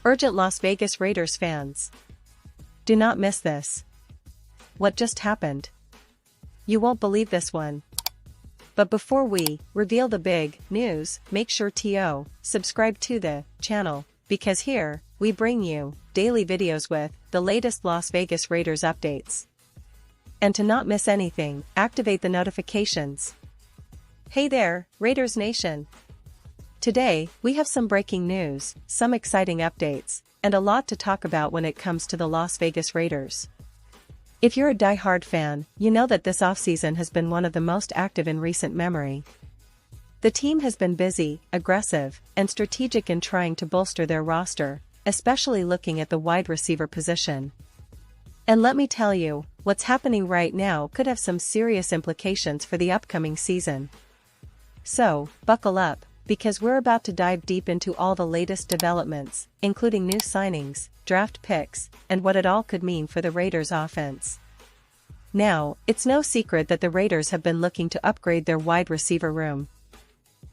Urgent Las Vegas Raiders fans. Do not miss this. What just happened? You won't believe this one. But before we reveal the big news, make sure to subscribe to the channel, because here, we bring you daily videos with the latest Las Vegas Raiders updates. And to not miss anything, activate the notifications. Hey there, Raiders Nation! Today, we have some breaking news, some exciting updates, and a lot to talk about when it comes to the Las Vegas Raiders. If you're a die-hard fan, you know that this offseason has been one of the most active in recent memory. The team has been busy, aggressive, and strategic in trying to bolster their roster, especially looking at the wide receiver position. And let me tell you, what's happening right now could have some serious implications for the upcoming season. So, buckle up, because we're about to dive deep into all the latest developments, including new signings, draft picks, and what it all could mean for the Raiders' offense. Now, it's no secret that the Raiders have been looking to upgrade their wide receiver room.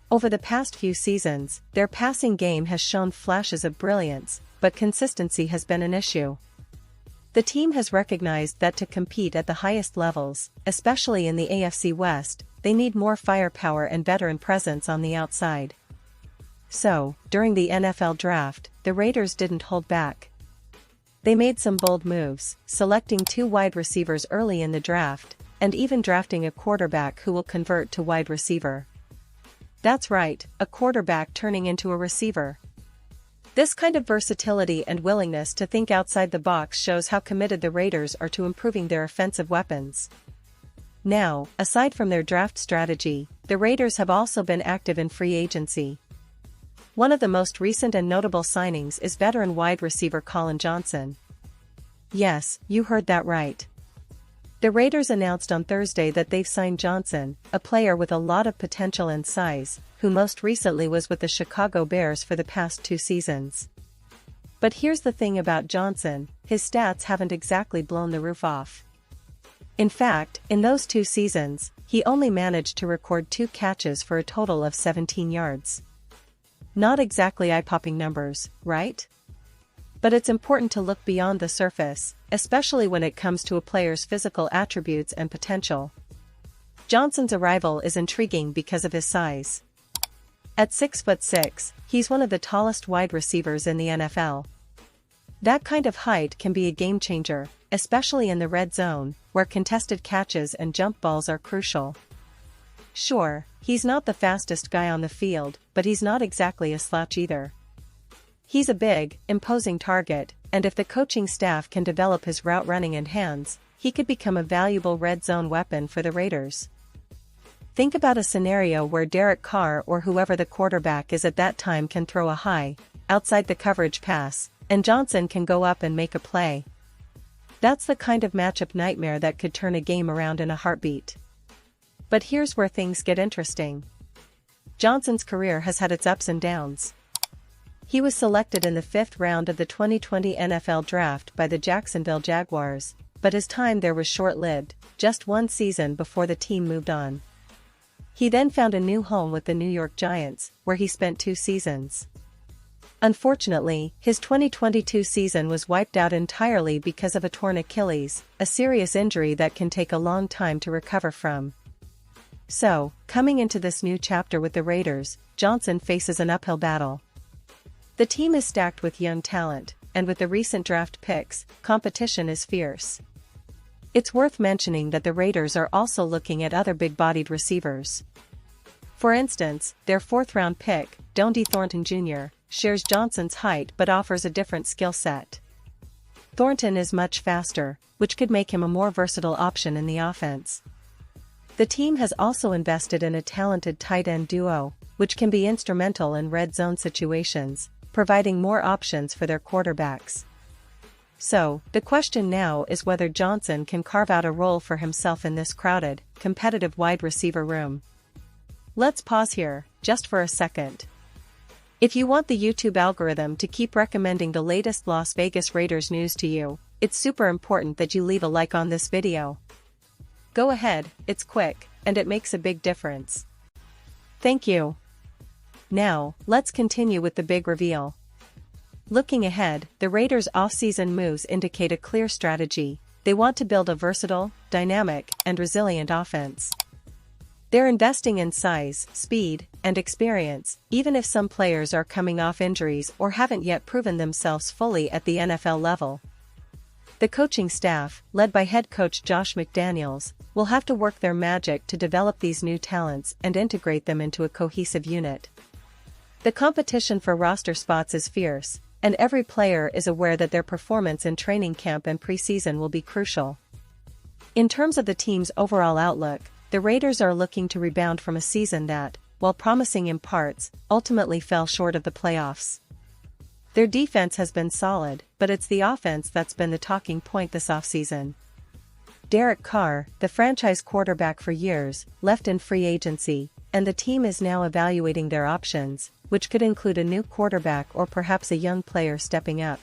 Over the past few seasons, their passing game has shown flashes of brilliance, but consistency has been an issue. The team has recognized that to compete at the highest levels, especially in the AFC West, they need more firepower and veteran presence on the outside. So, during the NFL draft, the Raiders didn't hold back. They made some bold moves, selecting 2 wide receivers early in the draft, and even drafting a quarterback who will convert to wide receiver. That's right, a quarterback turning into a receiver. This kind of versatility and willingness to think outside the box shows how committed the Raiders are to improving their offensive weapons. Now, aside from their draft strategy, the Raiders have also been active in free agency. One of the most recent and notable signings is veteran wide receiver Colin Johnson. Yes, you heard that right. The Raiders announced on Thursday that they've signed Johnson, a player with a lot of potential and size, who most recently was with the Chicago Bears for the past 2 seasons. But here's the thing about Johnson, his stats haven't exactly blown the roof off. In fact, in those 2 seasons, he only managed to record 2 catches for a total of 17 yards. Not exactly eye-popping numbers, right? But it's important to look beyond the surface, especially when it comes to a player's physical attributes and potential. Johnson's arrival is intriguing because of his size. At 6'6", he's one of the tallest wide receivers in the NFL. That kind of height can be a game-changer, especially in the red zone, where contested catches and jump balls are crucial. Sure, he's not the fastest guy on the field, but he's not exactly a slouch either. He's a big, imposing target, and if the coaching staff can develop his route running and hands, he could become a valuable red zone weapon for the Raiders. Think about a scenario where Derek Carr or whoever the quarterback is at that time can throw a high, outside the coverage pass, and Johnson can go up and make a play. That's the kind of matchup nightmare that could turn a game around in a heartbeat. But here's where things get interesting. Johnson's career has had its ups and downs. He was selected in the 5th round of the 2020 NFL Draft by the Jacksonville Jaguars, but his time there was short-lived, just 1 season before the team moved on. He then found a new home with the New York Giants, where he spent 2 seasons. Unfortunately, his 2022 season was wiped out entirely because of a torn Achilles, a serious injury that can take a long time to recover from. So, coming into this new chapter with the Raiders, Johnson faces an uphill battle. The team is stacked with young talent, and with the recent draft picks, competition is fierce. It's worth mentioning that the Raiders are also looking at other big-bodied receivers. For instance, their 4th-round pick, Dondé Thornton Jr., shares Johnson's height but offers a different skill set. Thornton is much faster, which could make him a more versatile option in the offense. The team has also invested in a talented tight end duo, which can be instrumental in red zone situations, providing more options for their quarterbacks. So, the question now is whether Johnson can carve out a role for himself in this crowded, competitive wide receiver room. Let's pause here, just for a second. If you want the YouTube algorithm to keep recommending the latest Las Vegas Raiders news to you, it's super important that you leave a like on this video. Go ahead, it's quick, and it makes a big difference. Thank you. Now, let's continue with the big reveal. Looking ahead, the Raiders' offseason moves indicate a clear strategy. They want to build a versatile, dynamic, and resilient offense. They're investing in size, speed, and experience, even if some players are coming off injuries or haven't yet proven themselves fully at the NFL level. The coaching staff, led by head coach Josh McDaniels, will have to work their magic to develop these new talents and integrate them into a cohesive unit. The competition for roster spots is fierce, and every player is aware that their performance in training camp and preseason will be crucial. In terms of the team's overall outlook, the Raiders are looking to rebound from a season that, while promising in parts, ultimately fell short of the playoffs. Their defense has been solid, but it's the offense that's been the talking point this offseason. Derek Carr, the franchise quarterback for years, left in free agency, and the team is now evaluating their options, which could include a new quarterback or perhaps a young player stepping up.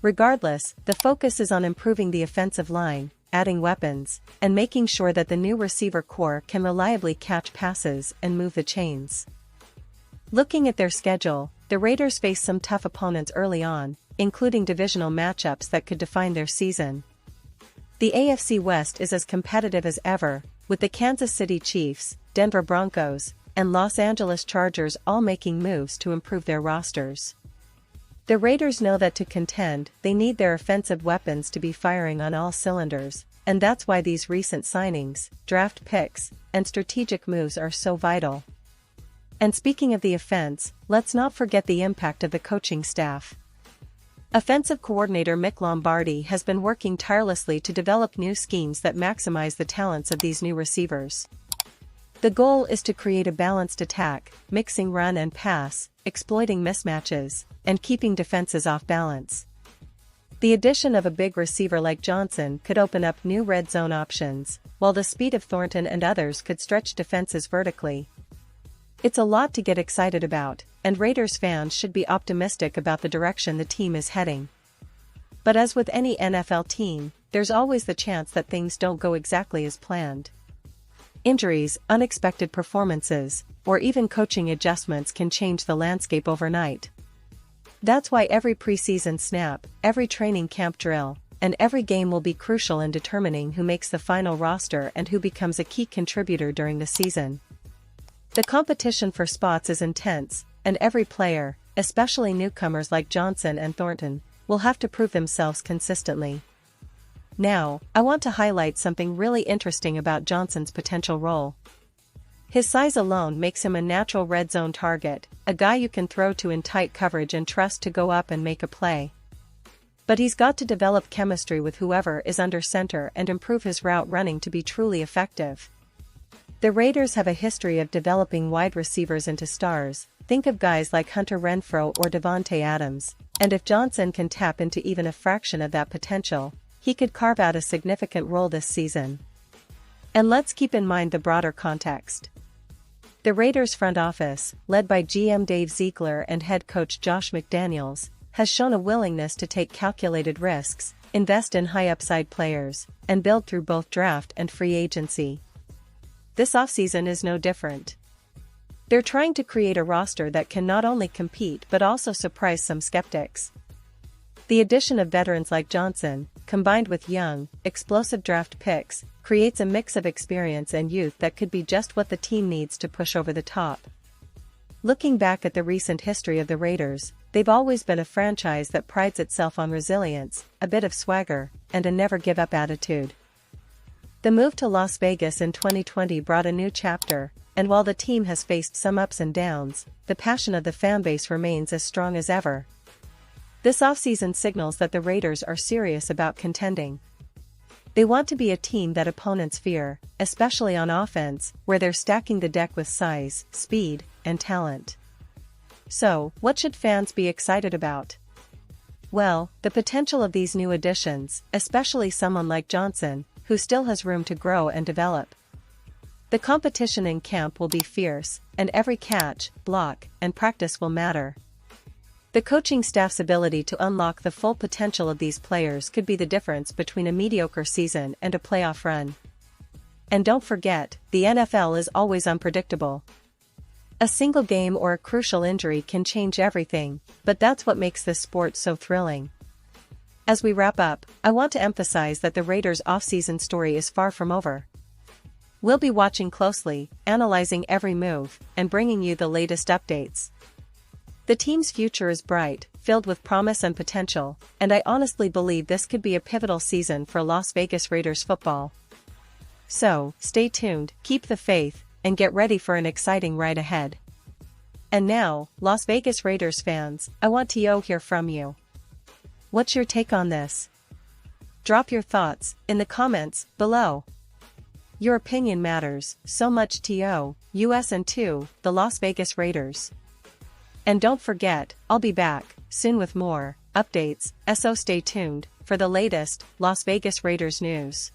Regardless, the focus is on improving the offensive line, adding weapons, and making sure that the new receiver core can reliably catch passes and move the chains. Looking at their schedule, the Raiders face some tough opponents early on, including divisional matchups that could define their season. The AFC West is as competitive as ever, with the Kansas City Chiefs, Denver Broncos, and Los Angeles Chargers all making moves to improve their rosters. The Raiders know that to contend, they need their offensive weapons to be firing on all cylinders, and that's why these recent signings, draft picks, and strategic moves are so vital. And speaking of the offense, let's not forget the impact of the coaching staff. Offensive coordinator Mick Lombardi has been working tirelessly to develop new schemes that maximize the talents of these new receivers. The goal is to create a balanced attack, mixing run and pass, exploiting mismatches, and keeping defenses off balance. The addition of a big receiver like Johnson could open up new red zone options, while the speed of Thornton and others could stretch defenses vertically. It's a lot to get excited about, and Raiders fans should be optimistic about the direction the team is heading. But as with any NFL team, there's always the chance that things don't go exactly as planned. Injuries, unexpected performances, or even coaching adjustments can change the landscape overnight. That's why every preseason snap, every training camp drill, and every game will be crucial in determining who makes the final roster and who becomes a key contributor during the season. The competition for spots is intense, and every player, especially newcomers like Johnson and Thornton, will have to prove themselves consistently. Now, I want to highlight something really interesting about Johnson's potential role. His size alone makes him a natural red zone target, a guy you can throw to in tight coverage and trust to go up and make a play. But he's got to develop chemistry with whoever is under center and improve his route running to be truly effective. The Raiders have a history of developing wide receivers into stars. Think of guys like Hunter Renfrow or Devontae Adams, and if Johnson can tap into even a fraction of that potential, he could carve out a significant role this season. And let's keep in mind the broader context. The Raiders front office, led by GM Dave Ziegler and head coach Josh McDaniels, has shown a willingness to take calculated risks, invest in high-upside players, and build through both draft and free agency. This offseason is no different. They're trying to create a roster that can not only compete but also surprise some skeptics. The addition of veterans like Johnson, combined with young, explosive draft picks, creates a mix of experience and youth that could be just what the team needs to push over the top. Looking back at the recent history of the Raiders, they've always been a franchise that prides itself on resilience, a bit of swagger, and a never-give-up attitude. The move to Las Vegas in 2020 brought a new chapter, and while the team has faced some ups and downs, the passion of the fanbase remains as strong as ever. This offseason signals that the Raiders are serious about contending. They want to be a team that opponents fear, especially on offense, where they're stacking the deck with size, speed, and talent. So, what should fans be excited about? Well, the potential of these new additions, especially someone like Johnson, who still has room to grow and develop. The competition in camp will be fierce, and every catch, block, and practice will matter. The coaching staff's ability to unlock the full potential of these players could be the difference between a mediocre season and a playoff run. And don't forget, the NFL is always unpredictable. A single game or a crucial injury can change everything, but that's what makes this sport so thrilling. As we wrap up, I want to emphasize that the Raiders' offseason story is far from over. We'll be watching closely, analyzing every move, and bringing you the latest updates. The team's future is bright, filled with promise and potential, and I honestly believe this could be a pivotal season for Las Vegas Raiders football. So, stay tuned, keep the faith, and get ready for an exciting ride ahead. And now, Las Vegas Raiders fans, I want to hear from you. What's your take on this? Drop your thoughts in the comments below. Your opinion matters so much to us and to the Las Vegas Raiders. And don't forget, I'll be back soon with more updates, so stay tuned for the latest Las Vegas Raiders news.